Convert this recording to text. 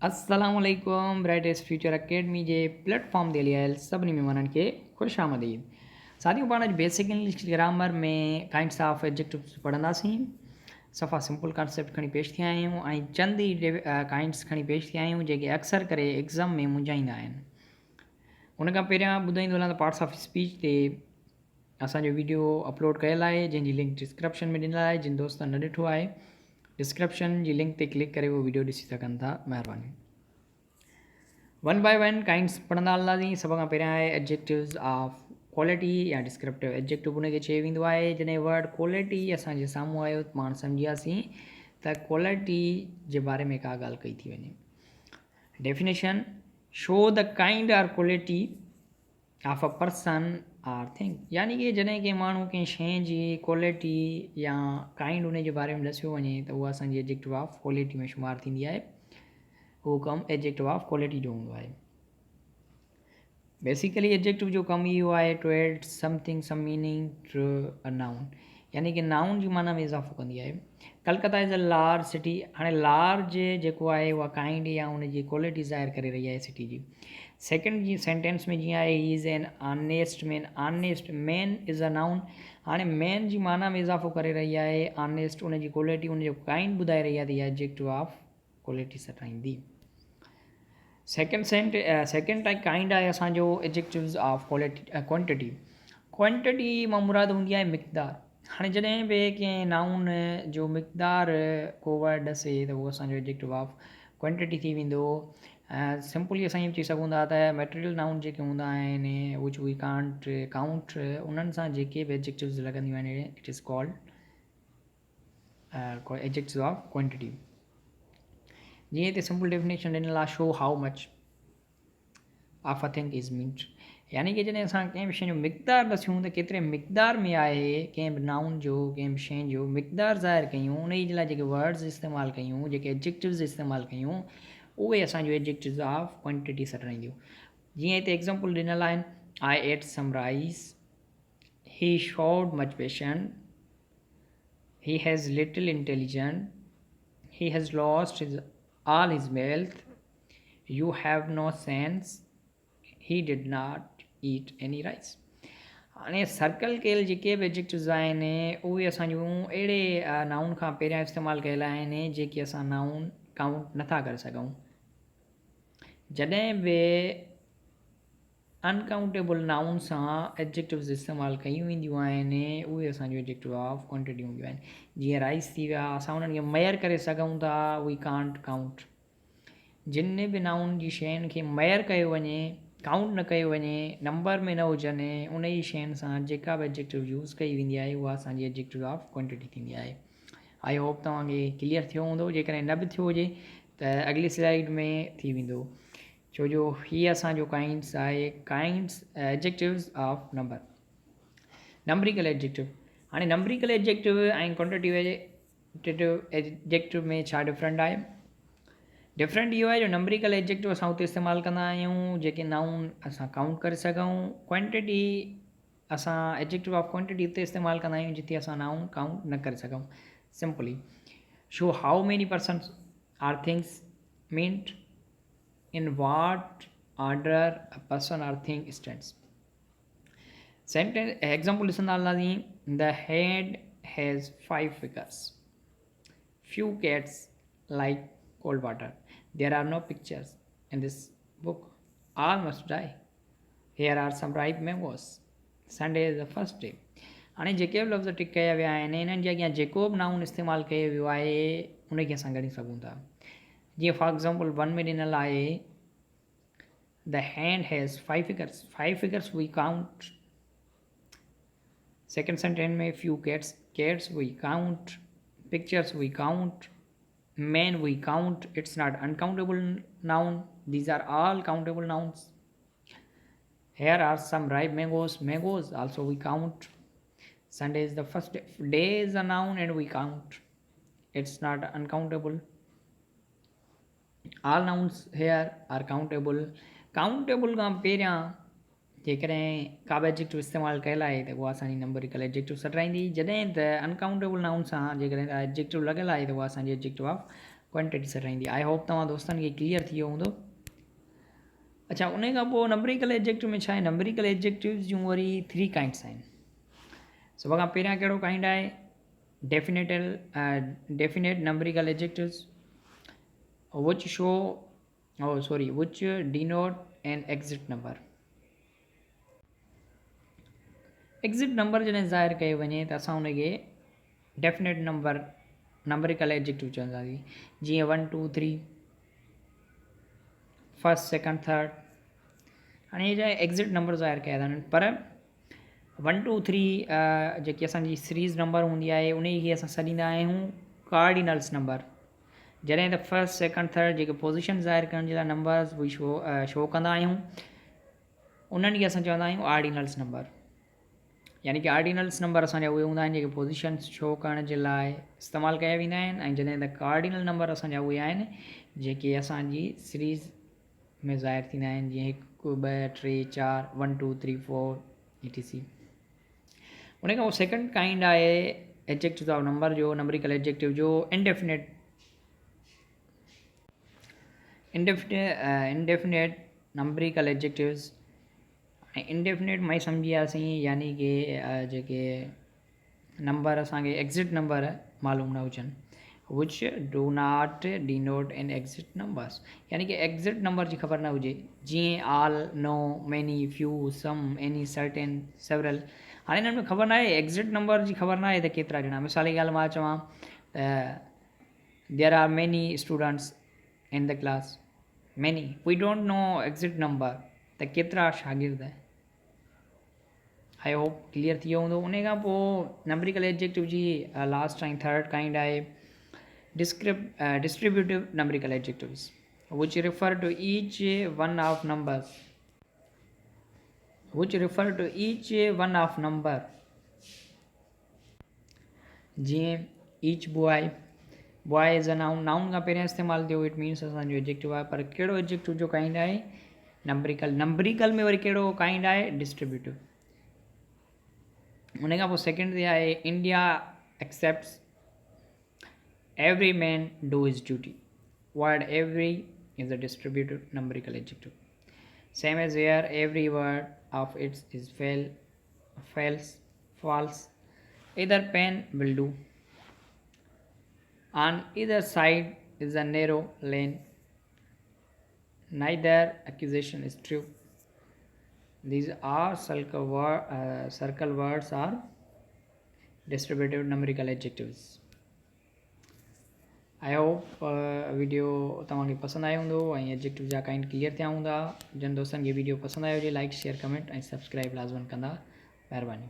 असलकुम brightest future academy जे platform ते हली आयल सभिनी महिमाननि खे ख़ुशि आमदीद। साथियों, पाण अॼु बेसिक इंग्लिश ग्रामर में काइंड्स ऑफ एडजेक्टिव्स पढ़ंदासीं। सफ़ा सिंपल कॉन्सेप्ट खणी पेश थिया आहियूं ऐं चंद ई काइंड्स खणी पेश थिया आहियूं जेके अक्सर करे एग्ज़ाम में मुंझाईंदा आहिनि। उन खां पहिरियां ॿुधाईंदो हलां त पार्ट्स ऑफ स्पीच ते असांजो वीडियो अपलोड कयल आहे, जंहिंजी लिंक डिस्क्रिप्शन में ॾिनल आहे। जिन दोस्तनि न ॾिठो आहे, डिस्क्रिप्शन जी लिंक ते क्लिक करे उहो वीडियो ॾिसी सघनि था, महिरबानी। वन बाय वन काइंड्स पढ़ंदा हलंदासीं। सभ खां पहिरियां आहे एडजेक्टिव्स ऑफ क्वालिटी या डिस्क्रिप्टिव एडजेक्टिव उनखे चयो वेंदो आहे। जॾहिं वर्ड क्वालिटी असांजे साम्हूं आयो त पाण सम्झियासीं त क्वालिटी जे बारे में का ॻाल्हि कई थी वञे। Definition: show the kind or quality of a person or thing, यानी कि जॾहिं कंहिं माण्हू कंहिं शइ जी क्वालिटी या काइंड उन जे बारे में ॾसियो वञे त उहा असांजी एडजेक्टिव ऑफ क्वालिटी में शुमारु थींदी आहे। उहो कमु एडजेक्टिव ऑफ क्वालिटी जो हूंदो आहे। बेसिकली एडजेक्टिव जो कमु इहो आहे to add something some meaning to a noun, यानी कि नाउन जी माना में इज़ाफ़ो कंदी आहे। Calcutta is a large city. हाणे लार्ज जेको आहे उहा काइंड या उन जी क्वालिटी ज़ाहिर करे रही आहे सिटी जी। सेकेंड जी सेंटेंस में जीअं आहे, he is an honest man. Honest man is a noun. हाणे मैन जी माना में इज़ाफ़ो करे रही आहे, ऑनेस्ट उन जी क्वालिटी उन जो काइंड ॿुधाए रही आहे, त इहा एडजेक्टिव ऑफ क्वालिटी सटाईंदी। सेकेंड टाइप काइंड आहे असांजो एडजेक्टिव्स ऑफ क्वांटिटी। क्वांटिटी मां मुराद हूंदी आहे मिक़दार। हाणे जॾहिं बि कंहिं नाउन जो मिक़दार को वर्ड ॾसे त उहो असांजो एडजेक्टिव ऑफ क्वांटिटी थी वेंदो। सिंपली असां ईअं चई सघूं था त मटेरियल नाउन जेके हूंदा आहिनि विच वी कांट काउंट, उन्हनि सां जेके बि एडजेक्टिव्स लॻंदियूं आहिनि, it is called adjectives of quantity. जीअं हिते सिंपल डेफिनेशन ॾिनल आहे, show how much of a thing is meant, यानी कि जॾहिं असां कंहिं बि शइ जो मिक़दार ॾसियूं त केतिरे मिक़दार में आहे कंहिं बि नाउन जो, कंहिं बि शइ जो मिक़दार ज़ाहिर कयूं, उन जे लाइ जेके वर्ड्स इस्तेमालु कयूं, जेके एडजेक्टिव्स इस्तेमालु कयूं, उहे असांजो एडजेक्टिव्स ऑफ क्वांटिटी सटाईंदियूं। जीअं हिते एग्ज़ाम्पल ॾिनल आहिनि, I ate some rice, he showed much patience, he has little intelligence, he has lost all his wealth, you have no sense, he did not eat any rice। हाणे circle कयल जेके बि adjectives आहिनि उहे असांजूं अहिड़े नाउन खां पहिरियां इस्तेमालु कयल आहिनि जेके असां नाउन काउंट नथा करे सघूं। जॾहिं बि अनकाउंटेबल नाउन सां एडजेक्टिव्स इस्तेमालु कयूं वेंदियूं आहिनि, उहे असांजो एडजेक्टिव ऑफ क्वांटिटी हूंदियूं आहिनि। जीअं राइस थी विया, असां उन्हनि खे मयर करे सघूं था, वी कांट काउंट। जिन बि नाउन जी शयुनि खे मयर कयो वञे, काउंट न कयो वञे, नंबर में न हुजनि, उन जी शयुनि सां जेका बि एडजेक्टिव यूज़ कई वेंदी आहे उहा असांजी एडजेक्टिव ऑफ क्वांटिटी थींदी आहे। आई होप तव्हांखे क्लियर थियो हूंदो। जेकॾहिं न बि थियो हुजे त अॻिली स्लाइड में थी वेंदो, छो जो हीअ असांजो काइंड्स आहे, kinds adjectives of number. Numerical adjective. हाणे नंबरिकल एडजेक्टिव ऐं क्वांटिटिव एडजेक्टिव में छा डिफरेंट आहे? डिफरेंट इहो आहे जो नंबरिकल एडजेक्टिव असां उते इस्तेमालु कंदा आहियूं जेके नाउन असां काउंट करे सघूं। क्वांटिटी असां एडजेक्टिव ऑफ क्वांटिटी उते इस्तेमालु कंदा आहियूं जिते असां नाउन काउंट न करे सघूं। Simply show how many persons or things meant, in what order a person or thing stands। Sentence example ॾिसंदा हलंदासीं, the head has 5 fingers, few cats like cold water, there are no pictures in this book, all must die, here are some ripe mangoes, Sunday is the first day। हाणे जेके बि लफ़्ज़ टिक कया विया आहिनि इन्हनि जे अॻियां जेको बि नाउन इस्तेमालु कयो वियो आहे उनखे असां ॻणी सघूं था। जीअं फॉर एग्ज़ाम्पल 1 में ॾिनल आहे, the hand has 5 fingers, 5 fingers we count। Second sentence में few cats we count, pictures we count, men we count, it's not uncountable noun, these are all countable nouns। Here are some ripe mangoes also we count। Sunday is the first day, day is a noun and we count, it's not uncountable। All nouns here are countable। Countable खां पहिरियां जेकॾहिं का बि adjective इस्तेमालु कयल आहे त उहा असांजी नंबरिकल एडजेक्टिव सटाईंदी। जॾहिं त अनकाउंटेबल नाउन सां जेकॾहिं एडजेक्टिव लॻियल आहे त उहा असांजी एडजेक्टिव ऑफ क्वांटिटी सां रहंदी। आई होप तव्हां दोस्तनि खे क्लियर थी वियो हूंदो। अच्छा, उन खां पोइ नंबरिकल एडजेक्टिव में छा आहे, नंबरिकल एडजेक्टिव्स जूं वरी 3 काइंड्स आहिनि। सभ खां पहिरियां कहिड़ो काइंड आहे, definite numerical adjectives which denote an exit number। Exit number जॾहिं ज़ाहिर कयो वञे त असां उनखे डेफिनेट नंबरिकल एडजेक्टिव चवंदासीं। जीअं 1 2 3 फर्स्ट सेकंड थर्ड। हाणे इहे एग्ज़िट नंबर ज़ाहिर कया था आहिनि, पर 1 2 3 जेकी असांजी सीरीज़ नंबर हूंदी आहे उन खे असां सॾींदा आहियूं कार्डिनल्स नंबर। जॾहिं त फर्स्ट सेकंड थर्ड जेके पोज़ीशन ज़ाहिर करण जे लाइ नंबर्स उहे शो कंदा आहियूं, उन्हनि खे असां चवंदा आहियूं आर्डिनल्स नंबर। यानी कि आर्डिनल्स नंबर असांजा उहे हूंदा आहिनि जेके पोज़ीशन शो करण जे लाइ इस्तेमालु कया वेंदा आहिनि, ऐं जॾहिं त कार्डिनल नंबर असांजा उहे आहिनि जेके असांजी सीरीज़ में ज़ाहिर थींदा आहिनि, जीअं 1 2 3 4 1 2 3 4 etc। उन खां पोइ सेकंड काइंड आहे एडजेक्टिव ऑफ नंबर जो, नंबरिकल एडजेक्टिव जो इंडेफिनेट नंबरिकल एडजेक्टिव्स। इंडेफिनेट मां ई सम्झी वियासीं, यानी कि जेके नंबर असांखे एग्ज़िट नंबर मालूम न हुजनि, which do not denote an exact numbers. यानी कि एग्ज़िट नंबर जी ख़बर न हुजे, जीअं all, no, many, few, some, any, certain, several. हाणे हिननि में ख़बर न आहे, एग्ज़िट नंबर जी ख़बर न आहे त केतिरा ॼणा। मिसाल जी ॻाल्हि मां चवां त there are many students in the class, many, we don't know exact number, त केतिरा शागिर्द। आई होप क्लियर थी वियो हूंदो। उन खां पोइ नंबरिकल एडजेक्टिव जी लास्ट ऐं थर्ड काइंड आहे distributive numerical adjectives which refer to each one of number। जीअं each boy is a noun खां पहिरियां इस्तेमालु थियो, इट मीन्स असांजो एडजेक्टिव आहे। पर कहिड़ो एडजेक्टिव जो काइंड आहे, नंबरिकल में वरी कहिड़ो काइंड आहे, डिस्ट्रीब्यूटिव। उन खां पोइ सेकेंड ते आहे India expects every man do his duty. Word every is a distributive numerical adjective. Same as where every word of its is false। Either pen will do। On either side is a narrow lane। Neither accusation is true। These are circle words are distributive numerical adjectives। I hope video तव्हांखे पसंदि आयो हूंदो ऐं adjective जा kind clear थिया हूंदा। जिन दोस्तनि खे वीडियो पसंदि आयो हुजे, लाइक शेयर कमेंट ऐं सब्सक्राइब लाज़मन कंदा। महिरबानी।